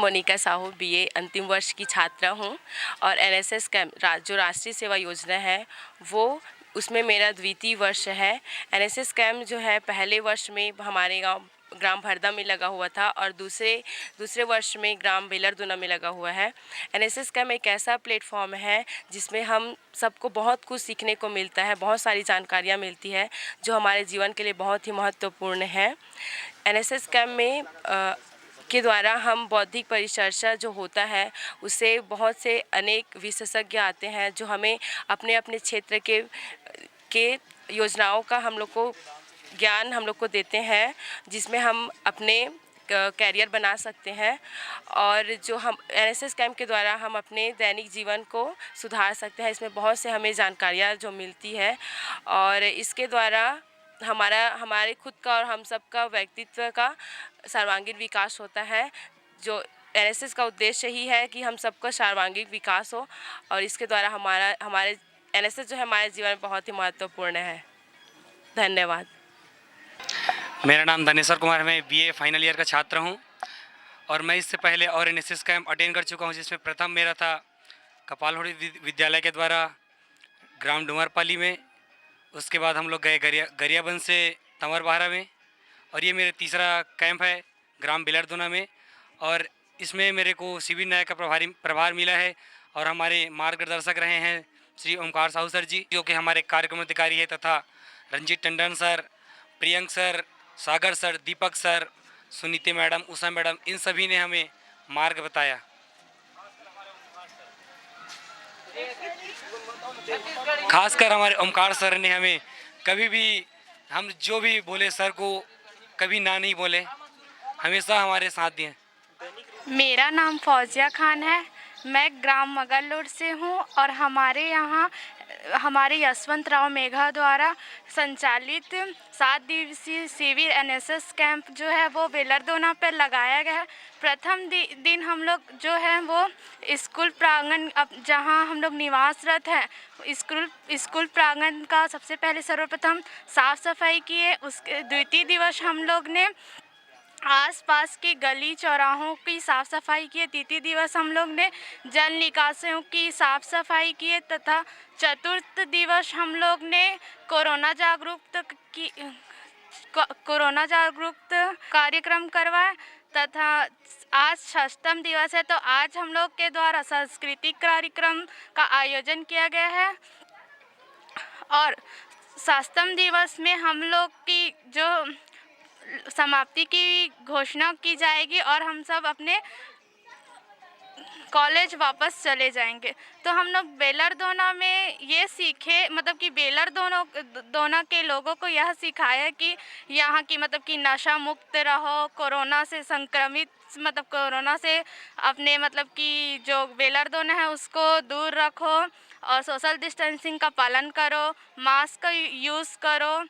Monika Sahu BA अंतिम वर्ष की छात्रा हूँ और एनएसएस कैंप जो राष्ट्रीय सेवा योजना है वो उसमें मेरा द्वितीय वर्ष है। एनएसएस कैंप जो है पहले वर्ष में हमारे गांव ग्राम भरदा में लगा हुआ था और दूसरे वर्ष में ग्राम बेलरदुना में लगा हुआ है। एनएसएस कैंप एक ऐसा प्लेटफॉर्म है जिसमें हम सबको बहुत कुछ सीखने को मिलता है, बहुत सारी जानकारियाँ मिलती है जो हमारे जीवन के लिए बहुत ही महत्वपूर्ण है। एनएसएस कैंप में के द्वारा हम बौद्धिक परिचर्चा जो होता है उससे बहुत से अनेक विशेषज्ञ आते हैं जो हमें अपने अपने क्षेत्र के योजनाओं का हम लोग को ज्ञान हम लोग को देते हैं, जिसमें हम अपने कैरियर बना सकते हैं और जो हम एनएसएस कैंप के द्वारा हम अपने दैनिक जीवन को सुधार सकते हैं। इसमें बहुत से हमें जानकारियाँ जो मिलती है और इसके द्वारा हमारे खुद का और हम सब का व्यक्तित्व का सर्वांगीण विकास होता है। जो एनएसएस का उद्देश्य ही है कि हम सबका सर्वांगीण विकास हो और इसके द्वारा हमारे एनएसएस जो है हमारे जीवन में बहुत ही महत्वपूर्ण है। धन्यवाद। मेरा नाम धनेश्वर कुमार है, मैं बीए फाइनल ईयर का छात्र हूं और मैं इससे पहले और एनएसएस कैंप अटेंड कर चुका हूं, जिसमें प्रथम मेरा था कपालहोड़ी विद्यालय के द्वारा ग्राम डुमरपाली में। उसके बाद हम लोग गए गरियाबंद से तंवरबहारा में और ये मेरा तीसरा कैंप है ग्राम बेलरदुना में। और इसमें मेरे को शिविर नायक का प्रभार मिला है और हमारे मार्गदर्शक रहे हैं श्री ओमकार साहू सर जी, जो कि हमारे कार्यक्रम अधिकारी है, तथा रंजीत टंडन सर, प्रियंक सर, सागर सर, दीपक sir, Suniti madam, Usha madam, इन सभी ने हमें मार्ग बताया। खासकर हमारे ओमकार सर ने हमें कभी भी हम जो भी बोले सर को कभी ना नहीं बोले, हमेशा हमारे साथ दिए। मेरा नाम फौजिया खान है, मैं ग्राम मगललोड से हूँ और हमारे यहाँ हमारे यशवंत राव मेघा द्वारा संचालित 7 दिवसीय शिविर एनएसएस कैंप जो है वो बेलरदोना पर लगाया गया है। प्रथम दिन हम लोग जो है वो स्कूल प्रांगण जहाँ हम लोग निवासरत हैं स्कूल प्रांगण का सबसे पहले सर्वप्रथम साफ़ सफाई किए। उसके द्वितीय दिवस हम लोग ने आसपास के गली चौराहों की साफ़ सफाई किए। तृतीय दिवस हम लोग ने जल निकासियों की साफ़ सफाई किए तथा चतुर्थ दिवस हम लोग ने कोरोना जागरूक कार्यक्रम करवाए तथा आज षष्ठम दिवस है तो आज हम लोग के द्वारा सांस्कृतिक कार्यक्रम का आयोजन किया गया है और सप्तम दिवस में हम लोग की जो समाप्ति की घोषणा की जाएगी और हम सब अपने कॉलेज वापस चले जाएंगे। तो हम लोग बेलरदोना में ये सीखे, मतलब कि बेलरदोना के लोगों को यह सिखाया कि यहाँ की मतलब कि नशा मुक्त रहो, कोरोना से संक्रमित मतलब कोरोना से अपने मतलब कि जो बेलरदोना है उसको दूर रखो और सोशल डिस्टेंसिंग का पालन करो, मास्क का यूज़ करो।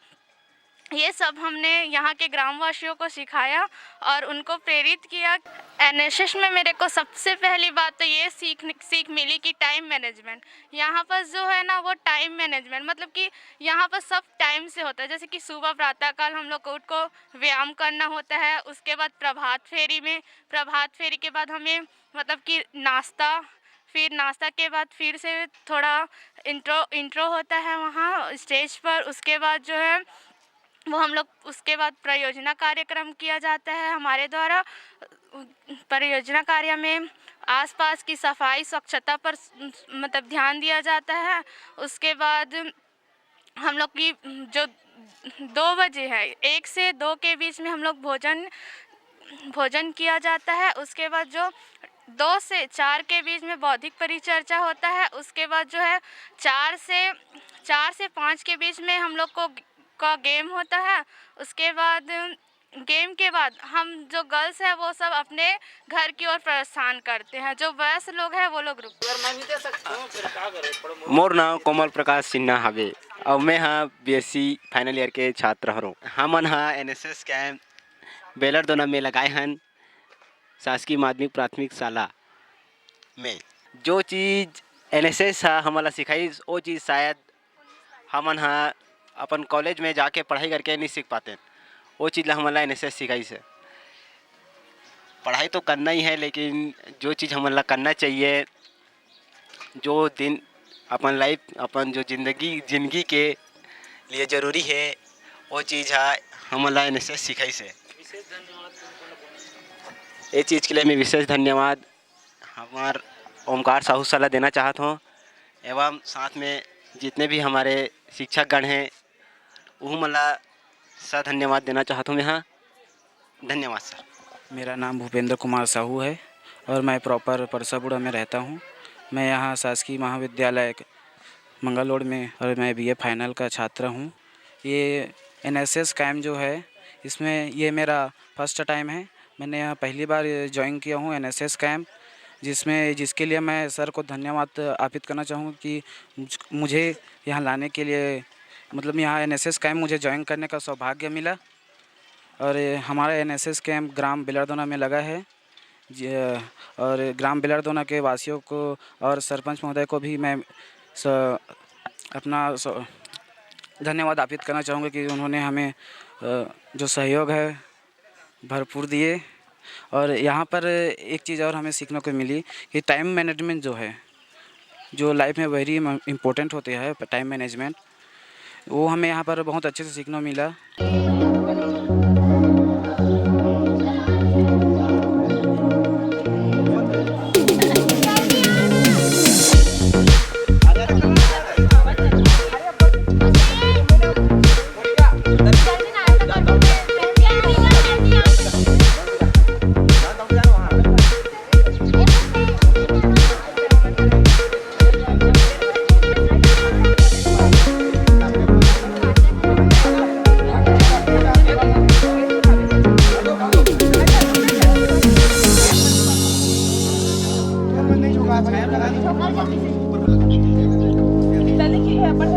ये सब हमने यहाँ के ग्रामवासियों को सिखाया और उनको प्रेरित किया। एनएसएस में मेरे को सबसे पहली बात तो ये सीख मिली कि टाइम मैनेजमेंट यहाँ पर जो है ना वो टाइम मैनेजमेंट मतलब कि यहाँ पर सब टाइम से होता है। जैसे कि सुबह प्रातःकाल हम लोग को व्यायाम करना होता है, उसके बाद प्रभात फेरी के बाद हमें मतलब कि नाश्ता, फिर नाश्ता के बाद फिर से थोड़ा इंट्रो होता है वहाँ स्टेज पर। उसके बाद जो है वो हम लोग उसके बाद परियोजना कार्यक्रम किया जाता है हमारे द्वारा। परियोजना कार्य में आसपास की सफाई स्वच्छता पर मतलब ध्यान दिया जाता है। उसके बाद हम लोग की जो 2 बजे है 1 से 2 के बीच में हम लोग भोजन किया जाता है। उसके बाद जो 2 से 4 के बीच में बौद्धिक परिचर्चा होता है। उसके बाद जो है 4 से 5 के बीच में हम लोग का गेम होता है। उसके बाद गेम के बाद हम जो गर्ल्स हैं वो सब अपने घर की ओर प्रस्थान करते हैं, जो वयस्क लोग हैं वो लोग मोर नाम कोमल प्रकाश सिन्हा हवे और मैं हाँ बीएससी फाइनल ईयर के छात्र हूँ। हमन हाँ एनएसएस कैंप बेलरदोना में लगाए हन शासकीय माध्यमिक प्राथमिक शाला में। जो चीज़ एनएसएस हमला सिखाई वो चीज़ शायद हमन हाँ अपन कॉलेज में जाके पढ़ाई करके नहीं सीख पाते, वो चीज़ ला हमला एनएसएस सिखाई से। पढ़ाई तो करना ही है, लेकिन जो चीज़ हमन ला करना चाहिए, जो दिन अपन लाइफ अपन जो जिंदगी के लिए ज़रूरी है, वो चीज़ है हमन ला एनएसएस सिखाई से। ये चीज़ के लिए मैं विशेष धन्यवाद हमार ओमकार साहू सलाह देना चाहता हूँ, एवं साथ में जितने भी हमारे शिक्षकगण हैं वो मला धन्यवाद देना चाहता हूँ यहाँ। धन्यवाद सर। मेरा नाम भूपेंद्र कुमार साहू है और मैं प्रॉपर परसापुरा में रहता हूँ। मैं यहाँ शासकीय महाविद्यालय मंगलौर में और मैं बीए फाइनल का छात्र हूँ। ये एनएसएस कैम्प जो है, इसमें ये मेरा फर्स्ट टाइम है। मैंने यहाँ पहली बार ज्वाइन किया हूँ एनएसएस कैम्प, जिसके लिए मैं सर को धन्यवाद अर्पित करना चाहूँ कि मुझे यहाँ लाने के लिए, मतलब यहाँ एनएसएस कैम्प मुझे ज्वाइन करने का सौभाग्य मिला। और हमारा एनएसएस कैंप ग्राम बेलरदोना में लगा है, और ग्राम बेलरदोना के वासियों को और सरपंच महोदय को भी मैं अपना धन्यवाद अर्पित करना चाहूँगा कि उन्होंने हमें जो सहयोग है भरपूर दिए। और यहाँ पर एक चीज़ और हमें सीखने को मिली कि टाइम मैनेजमेंट जो है, जो लाइफ में वेरी इम्पोर्टेंट होते हैं, टाइम मैनेजमेंट, वो हमें यहाँ पर बहुत अच्छे से सीखने को मिला। जल्दी की है पर